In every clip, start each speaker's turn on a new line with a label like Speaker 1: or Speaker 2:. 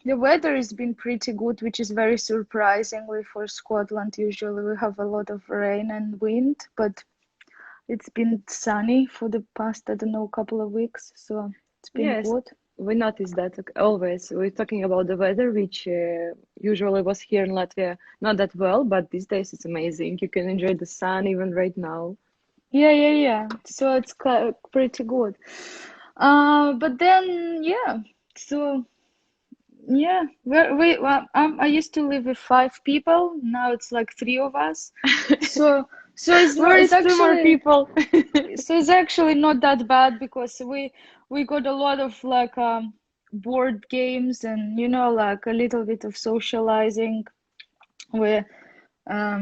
Speaker 1: The weather has been pretty good, which is very surprisingly for Scotland. Usually we have a lot of rain and wind, but it's been sunny for the past, I don't know, couple of weeks, so it's been
Speaker 2: Yes,
Speaker 1: good.
Speaker 2: we notice that always. We're talking about the weather, which usually was here in Latvia not that well, but these days it's amazing. You can enjoy the sun even right now.
Speaker 1: Yeah. So it's pretty good. But then, yeah. So yeah, I used to live with 5 people. Now it's like 3 of us. So
Speaker 2: Well, it's two more people.
Speaker 1: it's actually not that bad because we got a lot of like board games and like a little bit of socializing. We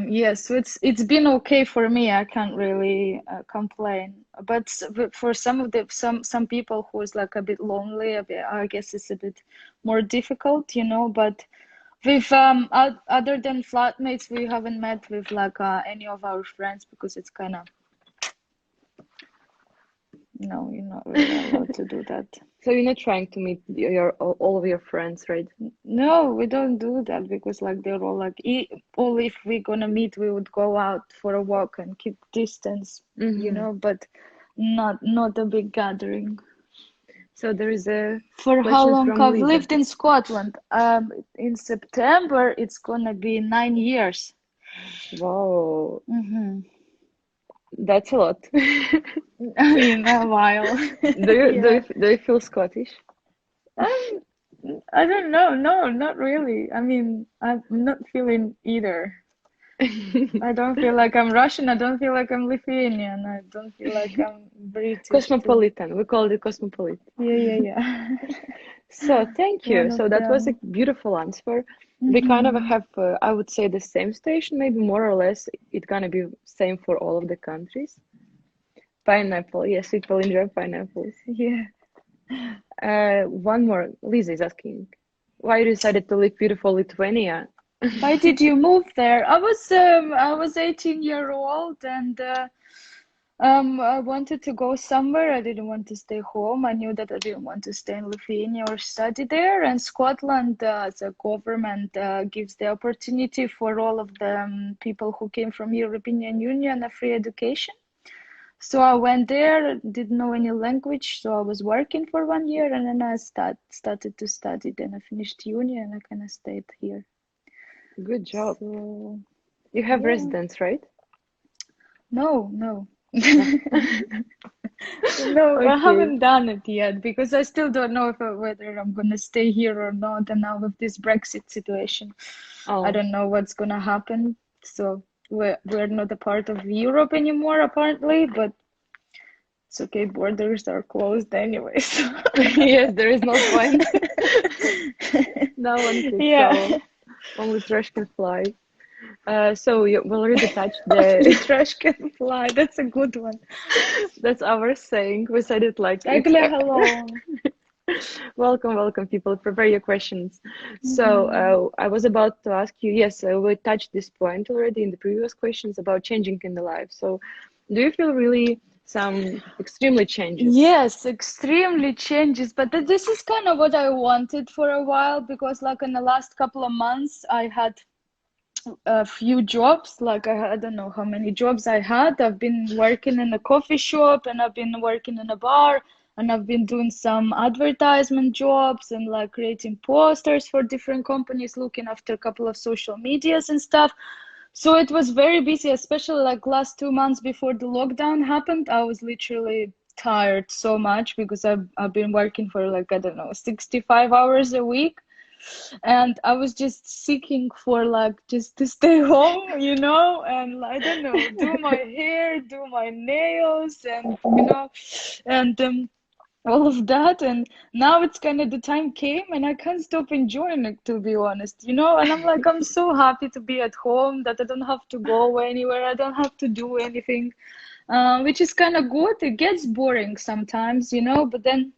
Speaker 1: Yes, so it's been okay for me. I can't really complain. But for some of the some people who is like a bit lonely, a bit, I guess it's a bit more difficult. But with other than flatmates, we haven't met with like any of our friends because it's kind of no, you're not really allowed to do that.
Speaker 2: So you're not trying to meet all of your friends, right?
Speaker 1: No, we don't do that because like they're all like, all if we're gonna meet, we would go out for a walk and keep distance,
Speaker 2: Hmm.
Speaker 1: but not a big gathering.
Speaker 2: So there is a
Speaker 1: For how
Speaker 2: question
Speaker 1: long
Speaker 2: from
Speaker 1: I've
Speaker 2: Lisa.
Speaker 1: lived in Scotland? In September, it's gonna be 9 years.
Speaker 2: Wow,
Speaker 1: Hmm.
Speaker 2: that's a lot.
Speaker 1: I mean, a while. Yeah.
Speaker 2: Do you feel Scottish?
Speaker 1: Um, I don't know. No, not really. I mean, I'm not feeling either. I don't feel like I'm Russian. I don't feel like I'm Lithuanian. I don't feel like I'm British too.
Speaker 2: Cosmopolitan. We call it cosmopolitan.
Speaker 1: Yeah.
Speaker 2: So thank you.
Speaker 1: One
Speaker 2: So
Speaker 1: of
Speaker 2: that was a
Speaker 1: them.
Speaker 2: beautiful answer. We kind of
Speaker 1: Hmm.
Speaker 2: have, I would say, the same station, maybe more or less. It's gonna be same for all of the countries. Pineapple. Yes, people enjoy pineapples.
Speaker 1: Yeah.
Speaker 2: One more. Lisa is asking, why you decided to leave beautiful Lithuania?
Speaker 1: Why did you move there? I was 18-year-old and I wanted to go somewhere. I didn't want to stay home. I knew that I didn't want to stay in Lithuania or study there. And Scotland, the government gives the opportunity for all of the people who came from European Union a free education. So I went there, didn't know any language, so I was working for 1 year, and then I started to study. Then I finished uni, and I kind of stayed here.
Speaker 2: Good job.
Speaker 1: So
Speaker 2: You have
Speaker 1: yeah,
Speaker 2: residence, right?
Speaker 1: no.
Speaker 2: No.
Speaker 1: No, I
Speaker 2: Okay.
Speaker 1: haven't done it yet because I still don't know whether I'm gonna stay here or not. And now with this Brexit situation, I
Speaker 2: Oh,
Speaker 1: don't know what's gonna happen. So we're not a part of Europe anymore, apparently, but it's okay. Borders are closed anyway. So
Speaker 2: yes, there is no point. No one can
Speaker 1: yeah,
Speaker 2: travel. Only trash can fly. So we already touched
Speaker 1: only
Speaker 2: the.
Speaker 1: trash can fly. That's a good one.
Speaker 2: That's our saying. We said it like it's.
Speaker 1: Agla, hello.
Speaker 2: Welcome, welcome, people. Prepare your questions. So,
Speaker 1: Hmm.
Speaker 2: I was about to ask you, yes, we touched this point already in the previous questions about changing in the life. So, do you feel really some extremely changes?
Speaker 1: Yes, extremely changes, but this is kind of what I wanted for a while because, like, in the last couple of months, I had a few jobs. Like, I don't know how many jobs I had. I've been working in a coffee shop and I've been working in a bar and I've been doing some advertisement jobs and like creating posters for different companies, looking after a couple of social medias and stuff. So it was very busy, especially like last 2 months before the lockdown happened. I was literally tired so much because I've been working for like, I don't know, 65 hours a week. And I was just seeking for like just to stay home, and I don't know, do my hair, do my nails, and all of that. And now it's kind of the time came and I can't stop enjoying it, to be honest. And I'm like, I'm so happy to be at home that I don't have to go anywhere. I don't have to do anything, which is kind of good. It gets boring sometimes, but then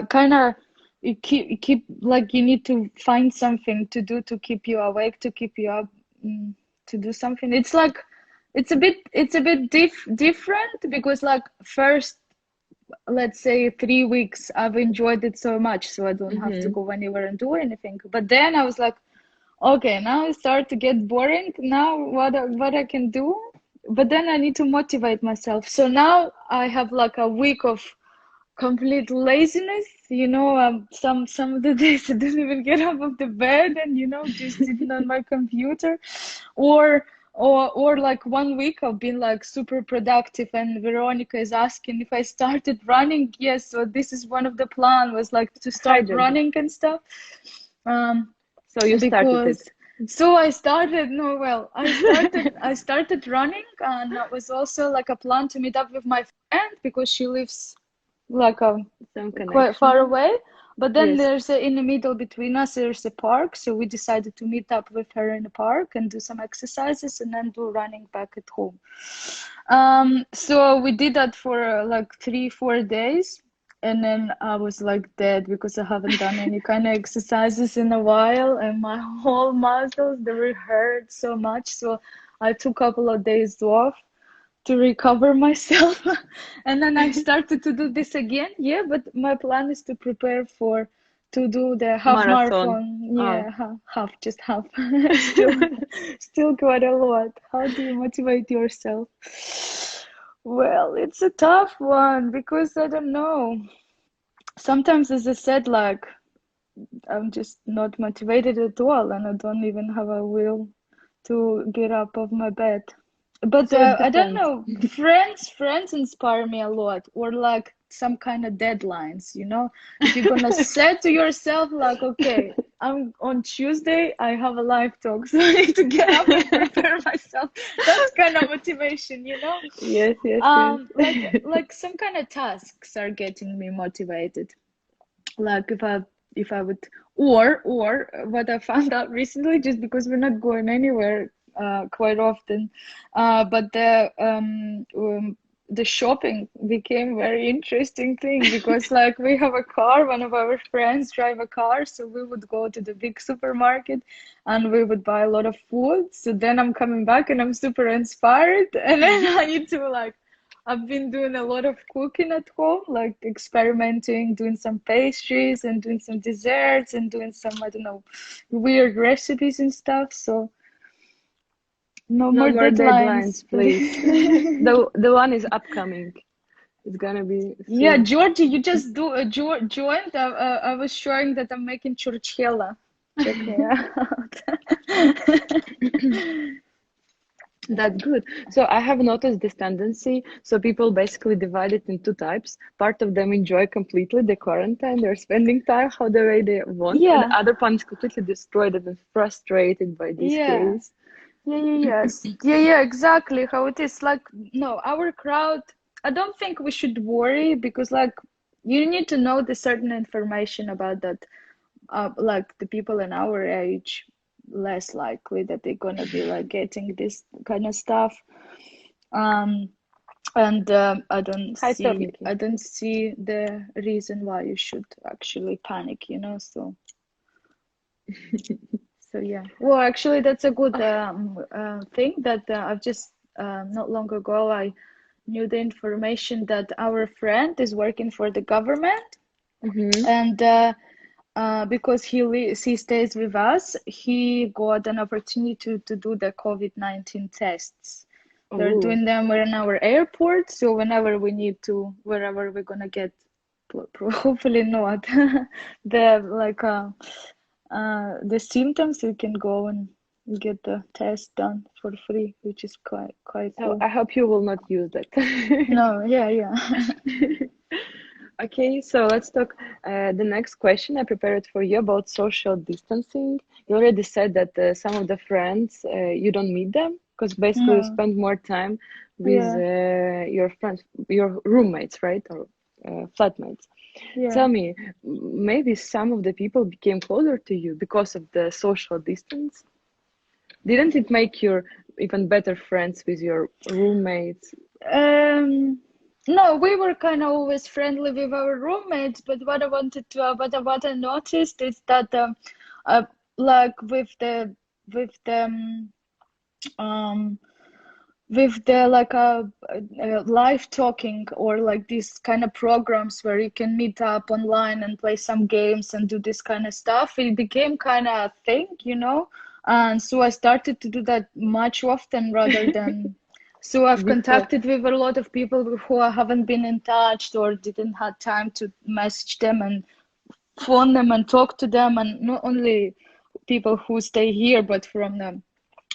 Speaker 1: kind of you keep like you need to find something to do to keep you awake, to keep you up, to do something. It's like it's a bit different because like first let's say 3 weeks, I've enjoyed it so much, so I don't have to
Speaker 2: Mm-hmm.
Speaker 1: go anywhere and do anything. But then I was like, okay, now it start to get boring. Now what I can do? But then I need to motivate myself. So now I have like a week of complete laziness. Some of the days I don't even get up of the bed, and just sitting on my computer, or or like one week I've been like super productive, and Veronica is asking if I started running. Yes, so this is one of the plan was like to
Speaker 2: Hi,
Speaker 1: start
Speaker 2: Georgia.
Speaker 1: running and stuff. Um,
Speaker 2: So you started it.
Speaker 1: because so I started no well I started running, and that was also like a plan to meet up with my friend because she lives like
Speaker 2: Some
Speaker 1: quite far
Speaker 2: connection.
Speaker 1: away. But then
Speaker 2: Yes.
Speaker 1: in the middle between us there's a park, so we decided to meet up with her in the park and do some exercises and then do running back at home. So we did that for like 3 4 days, and then I was like dead because I haven't done any kind of exercises in a while, and my whole muscles they were hurt so much. So I took a couple of days off to recover myself. And then I started to do this again. Yeah, but my plan is to prepare for to do the half
Speaker 2: Marathon.
Speaker 1: marathon.
Speaker 2: Oh.
Speaker 1: Yeah, half, just half. Still quite a lot. How do you motivate yourself? Well, it's a tough one because I don't know. Sometimes, as I said, like I'm just not motivated at all, and I don't even have a will to get up of my bed. But
Speaker 2: So it
Speaker 1: I don't
Speaker 2: depends.
Speaker 1: know. Friends inspire me a lot, or like some kind of deadlines. If you're gonna set to yourself, like, okay, I'm on Tuesday, I have a live talk, so I need to get up and prepare myself. That's kind of motivation.
Speaker 2: Yes, yes, yes.
Speaker 1: Like some kind of tasks are getting me motivated. Like if I would, or what I found out recently, just because we're not going anywhere quite often, but the shopping became very interesting thing because like we have a car, one of our friends drive a car, so we would go to the big supermarket and we would buy a lot of food. So then I'm coming back and I'm super inspired, and then I need to like I've been doing a lot of cooking at home, like experimenting, doing some pastries and doing some desserts and doing some, I don't know, weird recipes and stuff. So no
Speaker 2: No
Speaker 1: more
Speaker 2: more
Speaker 1: deadlines,
Speaker 2: deadlines, please.
Speaker 1: please.
Speaker 2: The one is upcoming. It's gonna be
Speaker 1: Yeah,
Speaker 2: soon.
Speaker 1: Georgie, you just joined. I was showing that I'm making churchella. Check me out.
Speaker 2: That's good. So I have noticed this tendency. So people basically divide it in two types. Part of them enjoy completely the quarantine. They're spending time how the way they want, and
Speaker 1: Yeah,
Speaker 2: the other one is completely destroyed and frustrated by this
Speaker 1: yeah.
Speaker 2: case.
Speaker 1: Yes. Yeah, exactly how it is. Like, no, our crowd, I don't think we should worry because, like, you need to know the certain information about that. Like, the people in our age, less likely that they're gonna be like getting this kind of stuff. Um, and
Speaker 2: Hi, Tomiki.
Speaker 1: I don't see the reason why you should actually panic. So yeah. Well, actually, that's a good thing that I've just not long ago I knew the information that our friend is working for the government,
Speaker 2: Mm-hmm.
Speaker 1: and because he stays with us, he got an opportunity to do the COVID-19 tests. They're
Speaker 2: Oh,
Speaker 1: doing them in our airport, so whenever we need to, wherever we're gonna get, hopefully not, the like the symptoms, you can go and get the test done for free, which is quite
Speaker 2: so
Speaker 1: cool.
Speaker 2: I hope you will not use that.
Speaker 1: No, yeah, yeah.
Speaker 2: Okay, so let's talk. The next question I prepared for you about social distancing. You already said that some of the friends you don't meet them because basically you
Speaker 1: No,
Speaker 2: spend more time with
Speaker 1: yeah,
Speaker 2: your friends, your roommates, right, or flatmates.
Speaker 1: yeah.
Speaker 2: Tell me, maybe some of the people became closer to you because of the social distance? Didn't it make you even better friends with your roommates?
Speaker 1: Um, no, we were kind of always friendly with our roommates, but what I noticed is that uh, like with the um with the like live talking or like these kind of programs where you can meet up online and play some games and do this kind of stuff, it became kind of a thing, you know. And so I started to do that much often rather than. So I've
Speaker 2: Before.
Speaker 1: contacted with a lot of people who I haven't been in touch or didn't have time to message them and phone them and talk to them, and not only people who stay here, but from them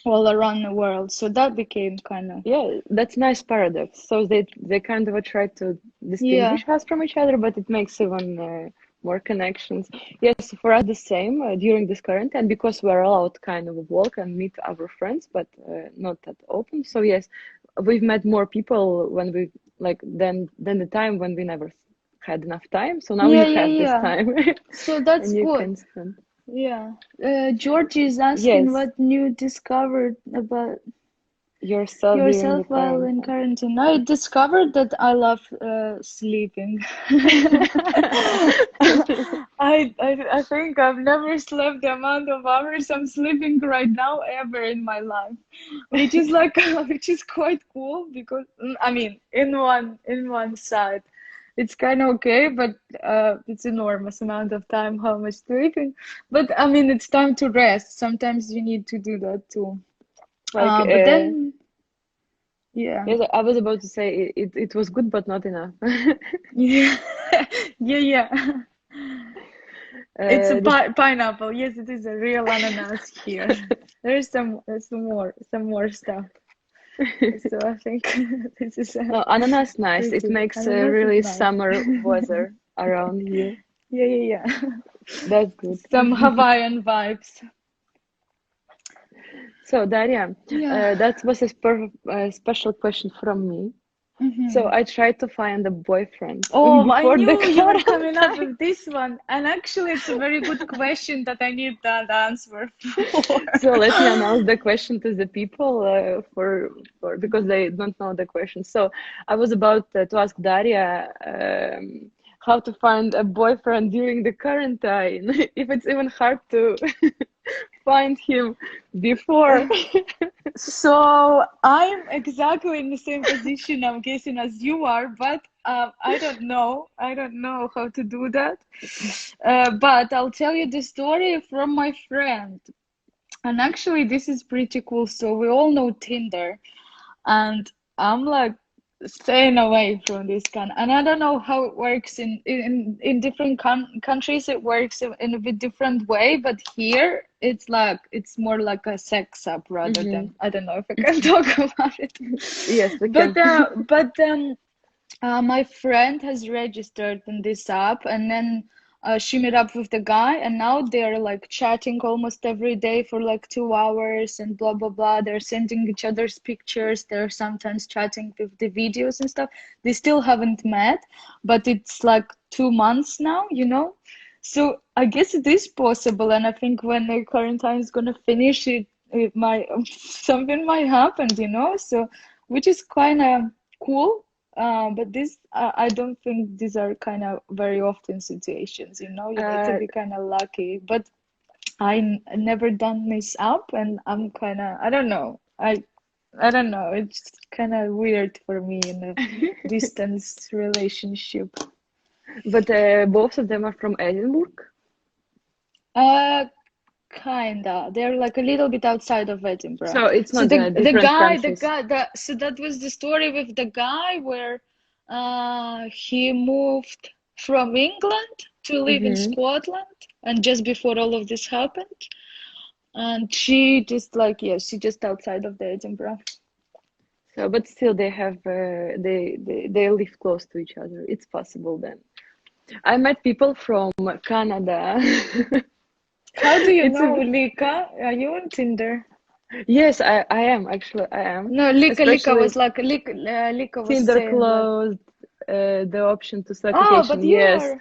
Speaker 1: all around the world. So that became kind of,
Speaker 2: Yeah, that's nice paradox. So they kind of try to
Speaker 1: yeah,
Speaker 2: distinguish us from each other, but it makes even more connections. Yes, for us the same during this quarantine because we're allowed kind of walk and meet our friends, but not that often. So yes, we've met more people when we like than the time when we never had enough time. So now
Speaker 1: yeah,
Speaker 2: you
Speaker 1: yeah,
Speaker 2: have this
Speaker 1: yeah.
Speaker 2: time
Speaker 1: So that's
Speaker 2: and you
Speaker 1: good.
Speaker 2: can spend.
Speaker 1: Yeah. Georgie is asking
Speaker 2: Yes,
Speaker 1: what new discovered about
Speaker 2: yourself during the
Speaker 1: yourself while in
Speaker 2: quarantine.
Speaker 1: quarantine. I discovered that I love sleeping. I think I've never slept the amount of hours I'm sleeping right now ever in my life, which is like which is quite cool because I mean in one side it's kind of okay, but it's enormous amount of time how much sleeping. But I mean it's time to rest. Sometimes you need to do that too.
Speaker 2: Like
Speaker 1: But then yeah.
Speaker 2: yes, I was about to say it was good, but not enough.
Speaker 1: Yeah, yeah, yeah. It's a
Speaker 2: The
Speaker 1: pineapple. Yes, it is a real ananas here. There's some more stuff. So I think this is
Speaker 2: no, ananas nice. It
Speaker 1: pretty.
Speaker 2: makes
Speaker 1: Ananas is
Speaker 2: really
Speaker 1: nice.
Speaker 2: summer weather around here.
Speaker 1: Yeah, yeah, yeah.
Speaker 2: That's good.
Speaker 1: Some Hawaiian vibes.
Speaker 2: So Daria,
Speaker 1: Yeah.
Speaker 2: that was a special question from me. So
Speaker 1: Hmm.
Speaker 2: I tried to find a boyfriend
Speaker 1: Oh, I
Speaker 2: before the
Speaker 1: knew you were coming up
Speaker 2: quarantine.
Speaker 1: with this one. And actually, it's a very good question that I need that answer for.
Speaker 2: So let me announce the question to the people for because they don't know the question. So I was about to ask Daria how to find a boyfriend during the quarantine, if it's even hard to find him before.
Speaker 1: So I'm exactly in the same position, I'm guessing, as you are, but I don't know. I don't know how to do that. But I'll tell you the story from my friend. And actually, this is pretty cool. So we all know Tinder, and I'm like staying away from this kind. And I don't know how it works in different countries. It works in a bit different way, but here it's like it's more like a sex app rather
Speaker 2: Hmm.
Speaker 1: than, I don't know if I can talk about it.
Speaker 2: Yes, we can.
Speaker 1: But my friend has registered in this app, and then she met up with the guy, and now they're like chatting almost every day for like 2 hours and blah blah blah. They're sending each other's pictures. They're sometimes chatting with the videos and stuff. They still haven't met, but it's like 2 months now, you know. So I guess it is possible, and I think when the quarantine is gonna finish, it might something might happen, you know. So which is kind of cool. But this, I don't think these are kind of very often situations, you know, you need to
Speaker 2: Uh,
Speaker 1: be kind of lucky. But never done this up, and I'm kind of, I don't know. I don't know. It's kind of weird for me in a distance relationship.
Speaker 2: but both of them are from Edinburgh.
Speaker 1: Uh, Kinda. They're like a little bit outside of Edinburgh.
Speaker 2: So it's
Speaker 1: So
Speaker 2: not
Speaker 1: the
Speaker 2: different
Speaker 1: guy, the
Speaker 2: countries.
Speaker 1: guy, the so that was the story with the guy where he moved from England to live in
Speaker 2: Hmm.
Speaker 1: Scotland, and just before all of this happened, and she just like, yeah, she just outside of the Edinburgh.
Speaker 2: So, but still, they have they live close to each other. It's possible then. I met people from Canada.
Speaker 1: How do you
Speaker 2: It's
Speaker 1: know
Speaker 2: a
Speaker 1: Lika? Are you on Tinder?
Speaker 2: yes, I am actually I am.
Speaker 1: No, Lika
Speaker 2: Especially
Speaker 1: was like Lika was
Speaker 2: Tinder
Speaker 1: saying like,
Speaker 2: closed the option to select
Speaker 1: oh,
Speaker 2: location.
Speaker 1: but you
Speaker 2: Yes,
Speaker 1: are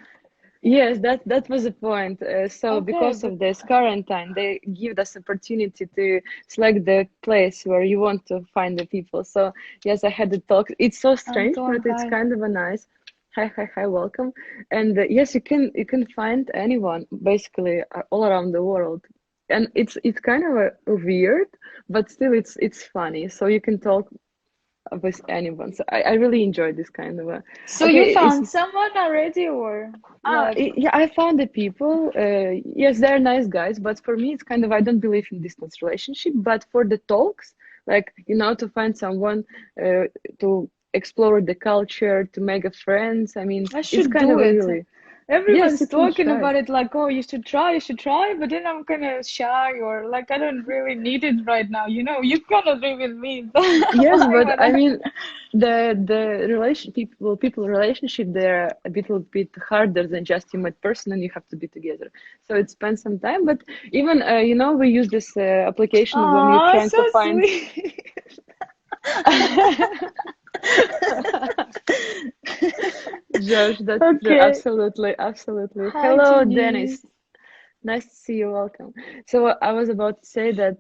Speaker 2: yes, that was the point. So
Speaker 1: okay,
Speaker 2: because
Speaker 1: but
Speaker 2: of this quarantine, they give us opportunity to select the place where you want to find the people. So yes, I had the talk. It's so strange,
Speaker 1: Anton,
Speaker 2: but it's
Speaker 1: hi.
Speaker 2: kind of a nice. Hi, hi, hi, welcome. And yes, you can find anyone basically all around the world, and it's kind of weird, but still it's funny. So you can talk. with anyone. So I really enjoy this kind of a.
Speaker 1: So
Speaker 2: Okay,
Speaker 1: you
Speaker 2: it's
Speaker 1: found someone already, or like,
Speaker 2: yeah, I found the people. Yes, they're nice guys, but for me, it's kind of I don't believe in distance relationship. But for the talks, like to find someone to explore the culture, to make a friends. I mean,
Speaker 1: I
Speaker 2: it's
Speaker 1: should
Speaker 2: kind
Speaker 1: do
Speaker 2: of a
Speaker 1: it?
Speaker 2: really yes,
Speaker 1: Everyone's
Speaker 2: you can
Speaker 1: talking
Speaker 2: try.
Speaker 1: about it like, oh, you should try, but then I'm kind of shy, or like I don't really need it right now. You kind of live in me.
Speaker 2: Yes,
Speaker 1: Why
Speaker 2: but
Speaker 1: would
Speaker 2: I
Speaker 1: I?
Speaker 2: mean, the relation people relationship they're a little bit harder than just you met person and you have to be together. So it spends some time. But even we use this application when you're
Speaker 1: Oh,
Speaker 2: trying
Speaker 1: so
Speaker 2: to find.
Speaker 1: sweet.
Speaker 2: Josh, that's true.
Speaker 1: Okay.
Speaker 2: Absolutely, absolutely.
Speaker 1: Hi,
Speaker 2: Hello,
Speaker 1: Denise.
Speaker 2: Dennis. Nice to see you. Welcome. So I was about to say that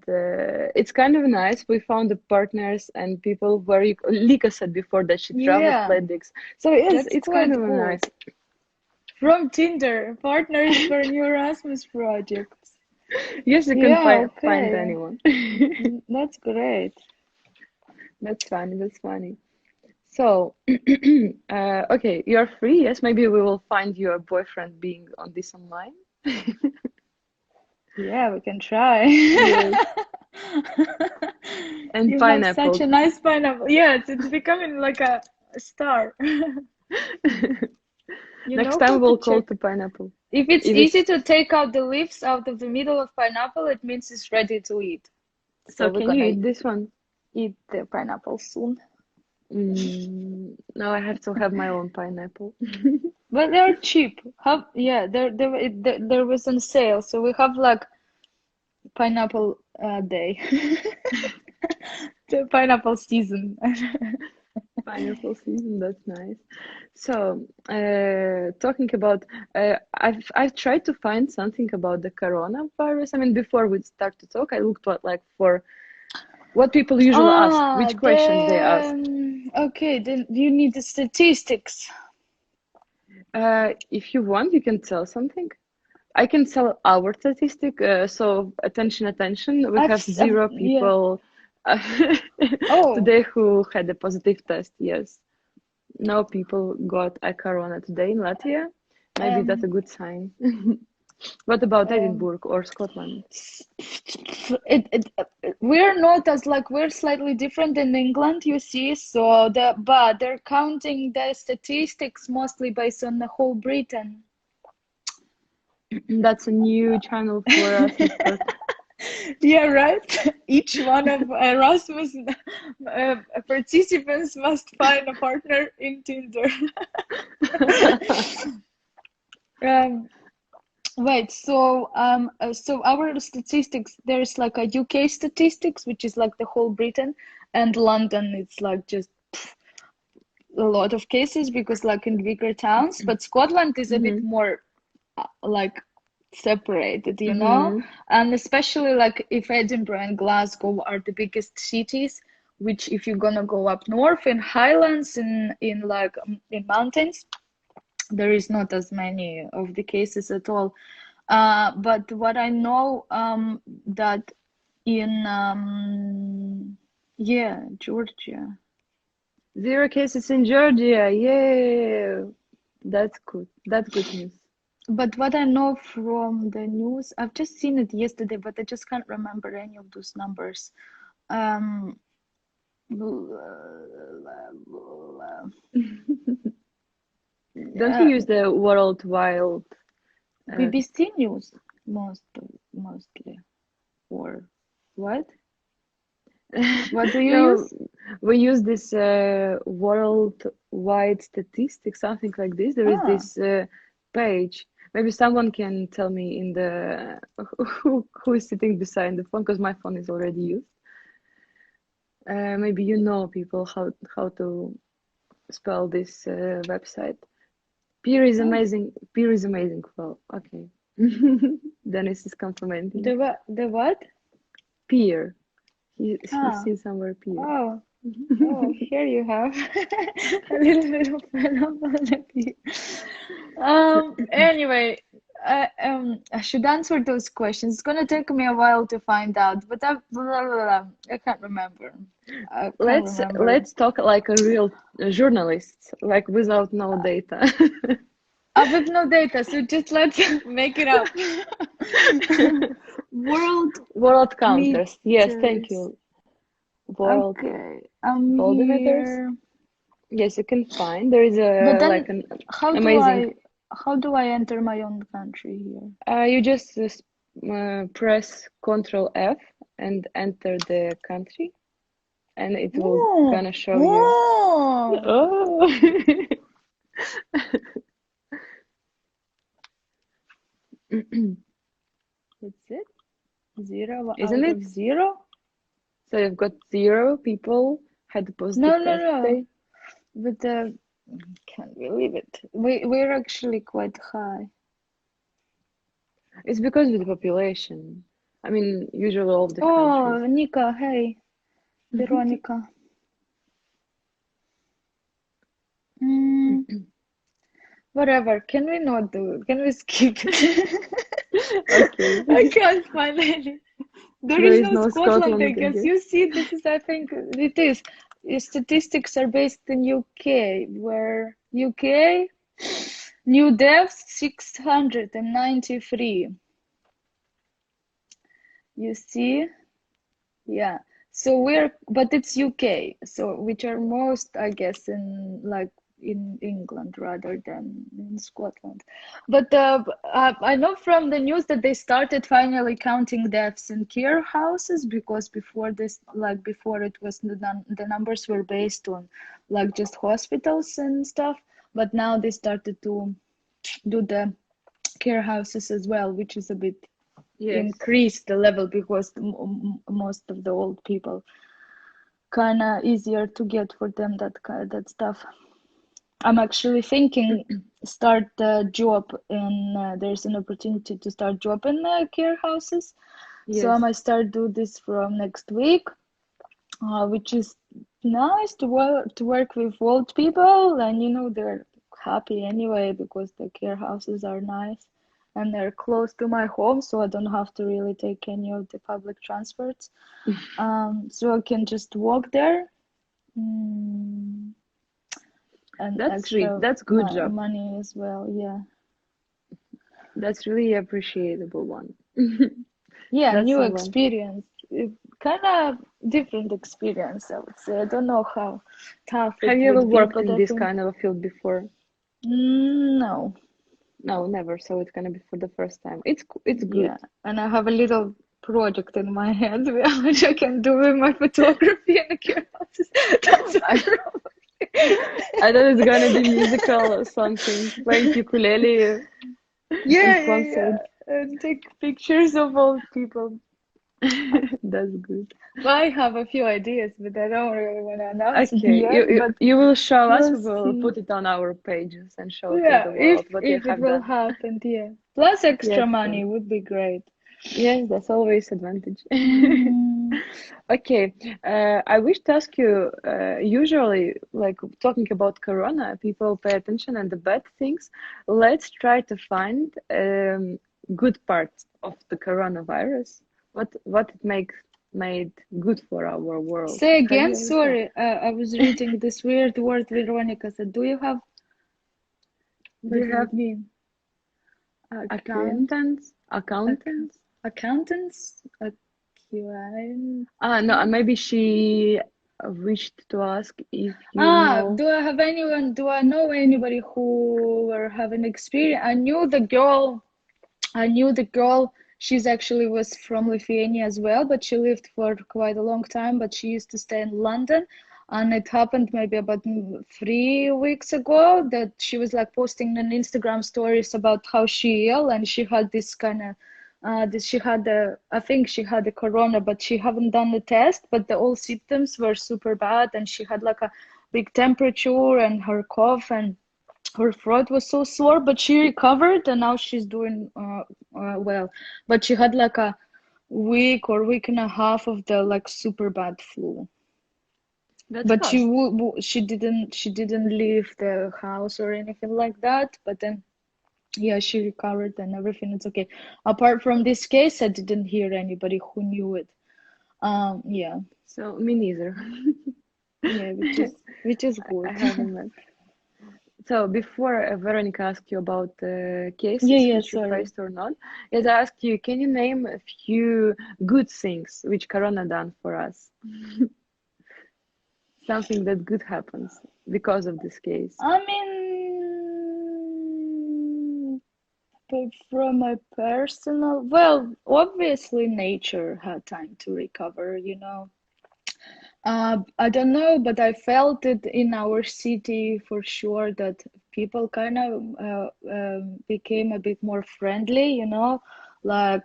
Speaker 2: it's kind of nice. We found the partners and people where Lika said before that she traveled,
Speaker 1: Yeah,
Speaker 2: played gigs. So yes,
Speaker 1: that's
Speaker 2: it's kind
Speaker 1: quite
Speaker 2: of nice.
Speaker 1: cool. From Tinder, partners for new Erasmus projects.
Speaker 2: Yes, you can
Speaker 1: Yeah,
Speaker 2: find
Speaker 1: okay.
Speaker 2: anyone.
Speaker 1: That's great.
Speaker 2: That's funny. That's funny. So, okay, you're free. Yes, maybe we will find your boyfriend being on this online.
Speaker 1: Yeah, we can try.
Speaker 2: Yes, and
Speaker 1: You have such
Speaker 2: pineapple.
Speaker 1: a nice pineapple. Yes, it's becoming like a star. You
Speaker 2: Next
Speaker 1: know
Speaker 2: time
Speaker 1: how to
Speaker 2: we'll call
Speaker 1: check.
Speaker 2: to pineapple.
Speaker 1: If it's
Speaker 2: If
Speaker 1: easy
Speaker 2: it's
Speaker 1: to take out the leaves out of the middle of pineapple, it means it's ready to eat. So
Speaker 2: so,
Speaker 1: we're
Speaker 2: can you
Speaker 1: gonna
Speaker 2: eat this one?
Speaker 1: eat the pineapple soon.
Speaker 2: No, I have to have my own pineapple.
Speaker 1: But they're cheap. Yeah, there was on sale, so we have like pineapple day, the pineapple season.
Speaker 2: Pineapple season, that's nice. So, talking about, I've tried to find something about the coronavirus. I mean, before we start to talk, I looked for what people usually ask,
Speaker 1: Ah,
Speaker 2: which questions they ask.
Speaker 1: okay, then you need the statistics.
Speaker 2: If you want, you can tell something. I can tell our statistic. So attention. We have zero
Speaker 1: Yeah.
Speaker 2: people
Speaker 1: Oh,
Speaker 2: today who had a positive test. Yes, no people got a corona today in Latvia. Maybe that's a
Speaker 1: um,
Speaker 2: good sign. What about
Speaker 1: um,
Speaker 2: Edinburgh or Scotland?
Speaker 1: we're not as like we're slightly different in England, you see. So but they're counting the statistics mostly based on the whole Britain.
Speaker 2: That's a new channel for us.
Speaker 1: Yeah, right. Each one of Erasmus participants must find a partner in Tinder. Um, Right, so our statistics, there's like a UK statistics, which is like the whole Britain, and London, it's like just a lot of cases because like in bigger towns, but Scotland is a bit
Speaker 2: Hmm.
Speaker 1: more like separated,
Speaker 2: Hmm.
Speaker 1: and especially like if Edinburgh and Glasgow are the biggest cities, which if you're gonna go up north in Highlands in like in mountains, there is not as many of the cases at all. But what I know, that in yeah, Georgia.
Speaker 2: Zero cases in Georgia. Yay! That's good. That's good news.
Speaker 1: But what I know from the news, I've just seen it yesterday, but I just can't remember any of those numbers. Um,
Speaker 2: Don't you
Speaker 1: uh,
Speaker 2: use the World Wild? Uh,
Speaker 1: BBC News mostly, or what? What do you
Speaker 2: no,
Speaker 1: use?
Speaker 2: we use this worldwide statistics, something like this. There is
Speaker 1: Ah,
Speaker 2: this page. Maybe someone can tell me in the who is sitting beside the phone because my phone is already used. Maybe you know people how to spell this website. Peer is
Speaker 1: oh,
Speaker 2: amazing. Peer is amazing. Well, okay. Dennis is complimenting.
Speaker 1: the what?
Speaker 2: Peer. He
Speaker 1: Ah,
Speaker 2: sees somewhere peer.
Speaker 1: oh. Oh, here you have a little bit of phenomenology. Anyway, I should answer those questions. It's gonna take me a while to find out, but I can't remember. I can't remember.
Speaker 2: Let's talk like a real journalist, like without no data.
Speaker 1: With no data, so just let's make it up. World
Speaker 2: World counters. Yes, thank
Speaker 1: meters.
Speaker 2: you. World
Speaker 1: Okay, I'm
Speaker 2: voltimeters.
Speaker 1: here.
Speaker 2: Yes, you can find. There is
Speaker 1: But
Speaker 2: a like
Speaker 1: then,
Speaker 2: an
Speaker 1: how do
Speaker 2: amazing.
Speaker 1: I how do I enter my own country here?
Speaker 2: You just press Control F and enter the country, and it will
Speaker 1: Oh,
Speaker 2: gonna show you.
Speaker 1: oh.
Speaker 2: Oh,
Speaker 1: That's it. Zero
Speaker 2: isn't
Speaker 1: out
Speaker 2: it?
Speaker 1: of zero?
Speaker 2: So you've got 0 people had a
Speaker 1: No,
Speaker 2: positive
Speaker 1: no,
Speaker 2: test
Speaker 1: no.
Speaker 2: today.
Speaker 1: But can't believe it. We're actually quite high.
Speaker 2: It's because of the population. I mean, usually all of the
Speaker 1: Oh,
Speaker 2: countries.
Speaker 1: Nika, hey, Veronica. Mm, whatever. Can we not do it? Can we skip it?
Speaker 2: Okay.
Speaker 1: I can't find any. There
Speaker 2: There
Speaker 1: is
Speaker 2: is
Speaker 1: no
Speaker 2: no
Speaker 1: Scotland, I
Speaker 2: Scotland, I
Speaker 1: guess.
Speaker 2: guess.
Speaker 1: You see, this is, I think, it is. Statistics are based in UK, where UK new deaths 693. You see? Yeah. So but it's UK, so which are most, I guess, in like in England rather than in Scotland. But I know from the news that they started finally counting deaths in care houses because before this, like before it was the numbers were based on like just hospitals and stuff. But now they started to do the care houses as well, which is a bit
Speaker 2: Yes.
Speaker 1: increase the level because most of the old people kind of easier to get for them that stuff. I'm actually thinking start the job in there's an opportunity to start job in care houses, so I
Speaker 2: Yes.
Speaker 1: might start do this from next week, which is nice to work with old people, and they're happy anyway because the care houses are nice and they're close to my home, so I don't have to really take any of the public transports. So I can just walk there, mm, and
Speaker 2: That's sweet.
Speaker 1: extra
Speaker 2: That's good job.
Speaker 1: money as well. Yeah,
Speaker 2: That's really appreciable one.
Speaker 1: yeah,
Speaker 2: That's
Speaker 1: new
Speaker 2: someone.
Speaker 1: experience. Kind of different experience, I would say. I don't know how tough it
Speaker 2: Have you ever
Speaker 1: would be,
Speaker 2: worked
Speaker 1: but
Speaker 2: in
Speaker 1: I
Speaker 2: this
Speaker 1: think
Speaker 2: kind of a field before?
Speaker 1: no.
Speaker 2: No, never. So it's gonna be for the first time. It's good.
Speaker 1: Yeah, and I have a little project in my head which I can do with my photography and the care houses. That's a
Speaker 2: I,
Speaker 1: problem.
Speaker 2: I thought it's gonna be musical or something, playing ukulele
Speaker 1: Yeah,
Speaker 2: and
Speaker 1: yeah, yeah.
Speaker 2: concerts.
Speaker 1: And take pictures of old people.
Speaker 2: That's good.
Speaker 1: I have a few ideas, but I don't really want to announce it
Speaker 2: Okay,
Speaker 1: yet. But
Speaker 2: you will show us.
Speaker 1: we'll
Speaker 2: We will
Speaker 1: see.
Speaker 2: put it on our pages and show to
Speaker 1: Yeah,
Speaker 2: the
Speaker 1: if
Speaker 2: world what you
Speaker 1: if it
Speaker 2: have
Speaker 1: will
Speaker 2: done.
Speaker 1: happen, yeah. Plus
Speaker 2: Yes,
Speaker 1: extra
Speaker 2: yes,
Speaker 1: money would be great.
Speaker 2: yes. That's always advantage.
Speaker 1: Mm,
Speaker 2: Okay, I wish to ask you. Usually, like talking about Corona, people pay attention and the bad things. Let's try to find good parts of the coronavirus. What it makes made good for our world.
Speaker 1: say
Speaker 2: Have
Speaker 1: again,
Speaker 2: you ever thought?
Speaker 1: sorry. I was reading this weird word Veronica said.
Speaker 2: Do
Speaker 1: What
Speaker 2: you
Speaker 1: does
Speaker 2: have
Speaker 1: it mean? Account,
Speaker 2: acquaintance,
Speaker 1: account,
Speaker 2: accountants?
Speaker 1: accountants, account.
Speaker 2: Ah, no, maybe she wished to ask if you know.
Speaker 1: Do I know anybody who were having experience? I knew the girl, she's actually was from Lithuania as well, but she lived for quite a long time, but she used to stay in London. And it happened maybe about 3 weeks ago that she was like posting on Instagram stories about how she ill and she had this kind of this she had I think she had the corona, but she haven't done the test, but the all symptoms were super bad and she had like a big temperature and her cough and her throat was so sore, but she recovered and now she's doing well. But she had like a week and a half of the like super bad flu.
Speaker 2: That's
Speaker 1: But
Speaker 2: fast.
Speaker 1: she didn't leave the house or anything like that. But then Yeah, she recovered and everything is okay. Apart from this case, I didn't hear anybody who knew it. Yeah,
Speaker 2: So me neither.
Speaker 1: yeah, which is good.
Speaker 2: I haven't met. So before Veronica asked you about
Speaker 1: Yeah,
Speaker 2: cases
Speaker 1: yeah,
Speaker 2: which you
Speaker 1: sorry.
Speaker 2: faced or not, yes, I asked you, can you name a few good things which Corona done for us? Something that good happens because of this case.
Speaker 1: I mean, but from a personal, well, obviously nature had time to recover, you know. I don't know, but I felt it in our city for sure that people kind of became a bit more friendly, you know, like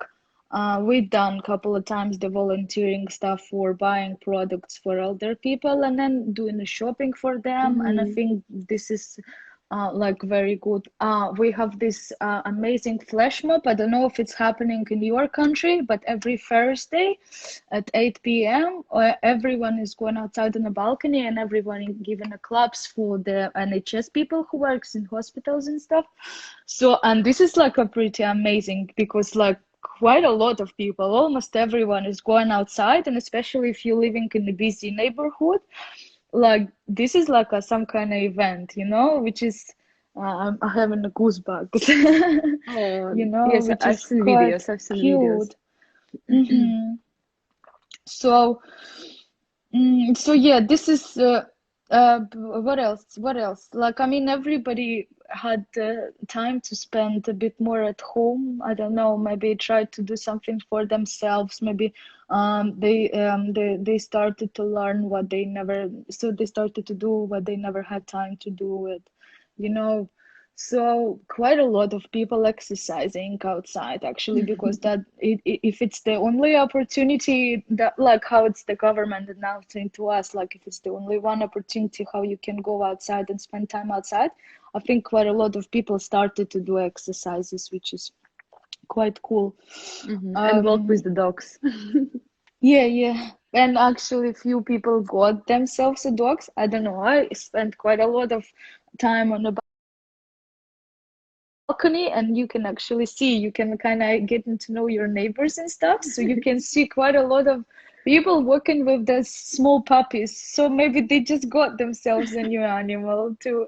Speaker 1: we've done a couple of times the volunteering stuff for buying products for elder people and then doing the shopping for them. And I
Speaker 2: Mm-hmm.
Speaker 1: think this is like very good. We have this amazing flash mob. I don't know if it's happening in your country, but every Thursday at 8 p.m. Everyone is going outside on a balcony and everyone is giving a claps for the NHS people who works in hospitals and stuff. So, and this is like a pretty amazing because like quite a lot of people, almost everyone is going outside, and especially if you're living in a busy neighborhood, like this is like a some kind of event, you know, which is I'm having a goosebumps,
Speaker 2: Oh,
Speaker 1: you know,
Speaker 2: yes,
Speaker 1: which
Speaker 2: I've
Speaker 1: is
Speaker 2: seen
Speaker 1: quite
Speaker 2: videos. I've seen videos.
Speaker 1: cute. Hmm. So, so yeah, this is what else? What else? Like, I mean, everybody had time to spend a bit more at home. I don't know, maybe try to do something for themselves. Maybe they started to learn what they never, so they started to do what they never had time to do it, you know. So quite a lot of people exercising outside actually because that if it's the only opportunity that like how it's the government announcing to us like if it's the only one opportunity how you can go outside and spend time outside, I think quite a lot of people started to do exercises, which is quite cool.
Speaker 2: And walk with
Speaker 1: Um,
Speaker 2: the dogs.
Speaker 1: yeah, yeah. And actually, few people got themselves a dogs. I don't know. I spent quite a lot of time on the balcony and you can actually see, you can kind of getting to know your neighbors and stuff, so you can see quite a lot of people walking with the small puppies, so maybe they just got themselves a new animal to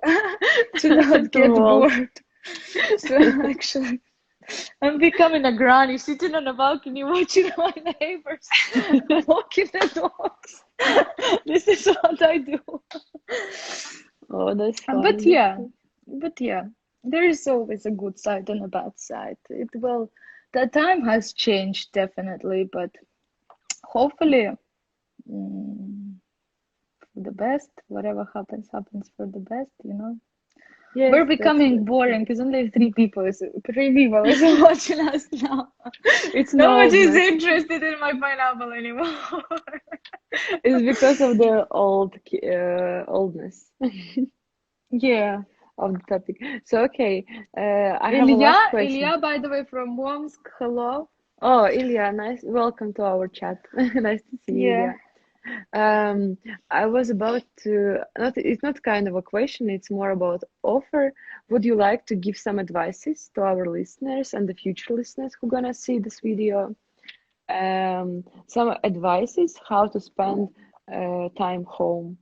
Speaker 1: to not
Speaker 2: To
Speaker 1: get
Speaker 2: walk.
Speaker 1: bored. So actually I'm becoming a granny sitting on a balcony watching my neighbors walking the dogs. This is what I do.
Speaker 2: Oh, that's funny.
Speaker 1: But
Speaker 2: That's
Speaker 1: yeah,
Speaker 2: funny.
Speaker 1: but yeah, there is always a good side and a bad side. It will, the time has changed definitely, but hopefully, mm, for the best. Whatever happens, happens for the best, you know.
Speaker 2: Yes,
Speaker 1: We're becoming
Speaker 2: that's true.
Speaker 1: boring because only three people is watching us now.
Speaker 2: It's no
Speaker 1: Nobody is
Speaker 2: oldness.
Speaker 1: interested in my pineapple anymore.
Speaker 2: It's because of the oldness
Speaker 1: Yeah.
Speaker 2: of the topic. So okay, I have a last
Speaker 1: Ilya,
Speaker 2: question.
Speaker 1: Ilya, by the way, from Omsk. Hello.
Speaker 2: Oh, Ilya, nice. Welcome to our chat. Nice to see you,
Speaker 1: Yeah.
Speaker 2: Ilya. I was about to, not, it's not kind of a question, it's more about offer. Would you like to give some advices to our listeners and the future listeners who gonna see this video? Some advices how to spend time home.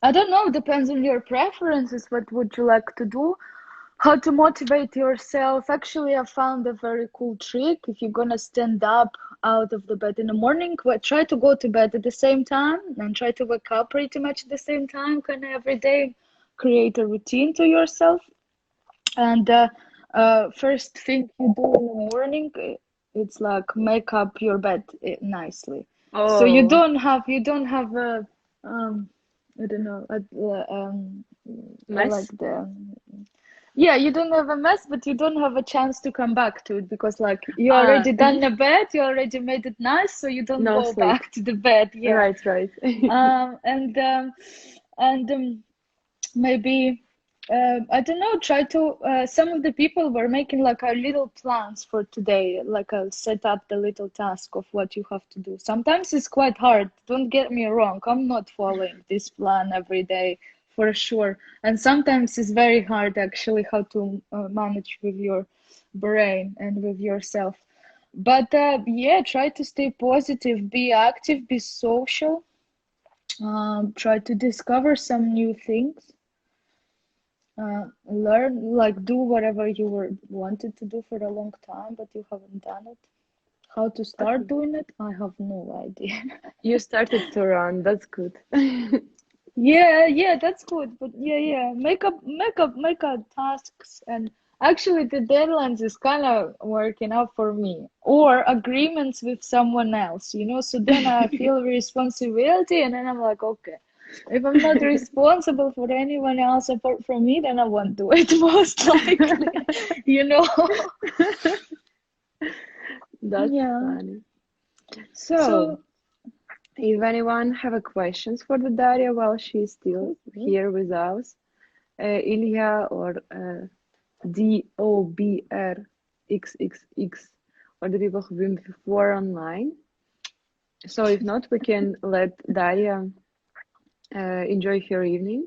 Speaker 1: I don't know, depends on your preferences. What would you like to do? How to motivate yourself? Actually, I found a very cool trick. If you're gonna stand up out of the bed in the morning, try to go to bed at the same time and try to wake up pretty much at the same time, kind of every day. Create a routine to yourself. And first thing you do in the morning, it's like make up your bed nicely. So
Speaker 2: Oh,
Speaker 1: you don't have a I don't know like
Speaker 2: mess?
Speaker 1: the yeah, you don't have a mess, but you don't have a chance to come back to it because like you
Speaker 2: Ah,
Speaker 1: already done the bed, you already made it nice, so you don't
Speaker 2: no
Speaker 1: go
Speaker 2: sleep.
Speaker 1: back to the bed. Yeah.
Speaker 2: Right, right.
Speaker 1: Um, and um, and maybe I don't know, try to some of the people were making like a little plans for today, like I'll set up the little task of what you have to do. Sometimes it's quite hard, don't get me wrong, I'm not following this plan every day for sure. And sometimes it's very hard actually how to manage with your brain and with yourself. But yeah, try to stay positive, be active, be social, try to discover some new things, learn, like do whatever you were wanted to do for a long time, but you haven't done it. How to start
Speaker 2: Okay.
Speaker 1: doing it, I have no idea.
Speaker 2: You started to run. That's good.
Speaker 1: Yeah, that's good. But yeah, make up tasks, and actually the deadlines is kind of working out for me. Or agreements with someone else, So then I feel responsibility, and then I'm like, okay, if I'm not responsible for anyone else apart from me, then I won't do it most likely, you know?
Speaker 2: That's
Speaker 1: Yeah.
Speaker 2: funny. So,
Speaker 1: So,
Speaker 2: if anyone have a questions for the Daria while she's still
Speaker 1: mhm.
Speaker 2: here with us, Ilya or DOBRXXX or the people who've been before online. So if not, we can let Daria enjoy her evening.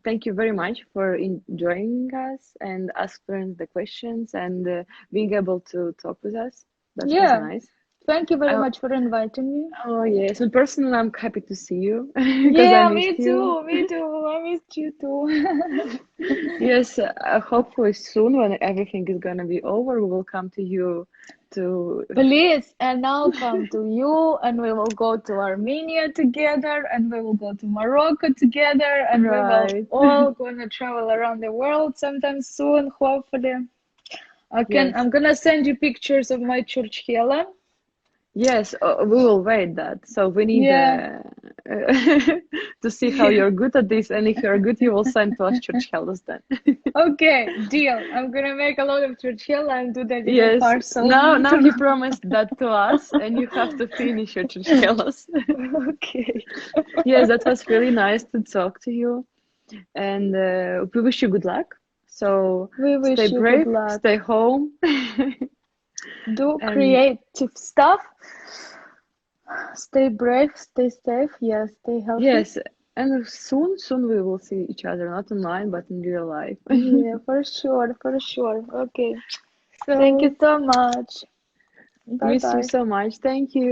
Speaker 2: Thank you very much for joining us and answering the questions and being able to talk with us. That was
Speaker 1: Yeah,
Speaker 2: nice.
Speaker 1: thank you very
Speaker 2: Oh,
Speaker 1: much for inviting me.
Speaker 2: oh yes, and personally, I'm happy to see you because I
Speaker 1: Yeah,
Speaker 2: missed
Speaker 1: me
Speaker 2: you.
Speaker 1: too, me too. I missed you too.
Speaker 2: Yes, hopefully soon when everything is gonna be over, we will come to you to.
Speaker 1: Please, and I'll come to you, and we will go to Armenia together, and we will go to Morocco together, and we will
Speaker 2: Right.
Speaker 1: all gonna travel around the world sometime soon, hopefully.
Speaker 2: Yes.
Speaker 1: I'm gonna send you pictures of my churchkela.
Speaker 2: Yes, we will wait that. So we need
Speaker 1: Yeah,
Speaker 2: to see how you're good at this, and if you're good, you will send to us church hellos then.
Speaker 1: okay, deal. I'm gonna make a lot of churchkela and do that in a
Speaker 2: Yes,
Speaker 1: parcel.
Speaker 2: now you promised that to us, and you have to finish your church hellos.
Speaker 1: Okay.
Speaker 2: Yes, that was really nice to talk to you, and we wish you good luck. So
Speaker 1: We
Speaker 2: stay
Speaker 1: wish you good
Speaker 2: brave,
Speaker 1: luck.
Speaker 2: stay home,
Speaker 1: Do
Speaker 2: and
Speaker 1: creative stuff. Stay brave, stay safe, yeah, stay healthy.
Speaker 2: yes, and soon we will see each other, not online, but in real life.
Speaker 1: Yeah, for sure, for sure. Okay. Thank you
Speaker 2: So
Speaker 1: so much. Bye
Speaker 2: miss you
Speaker 1: bye.
Speaker 2: so much. Thank you.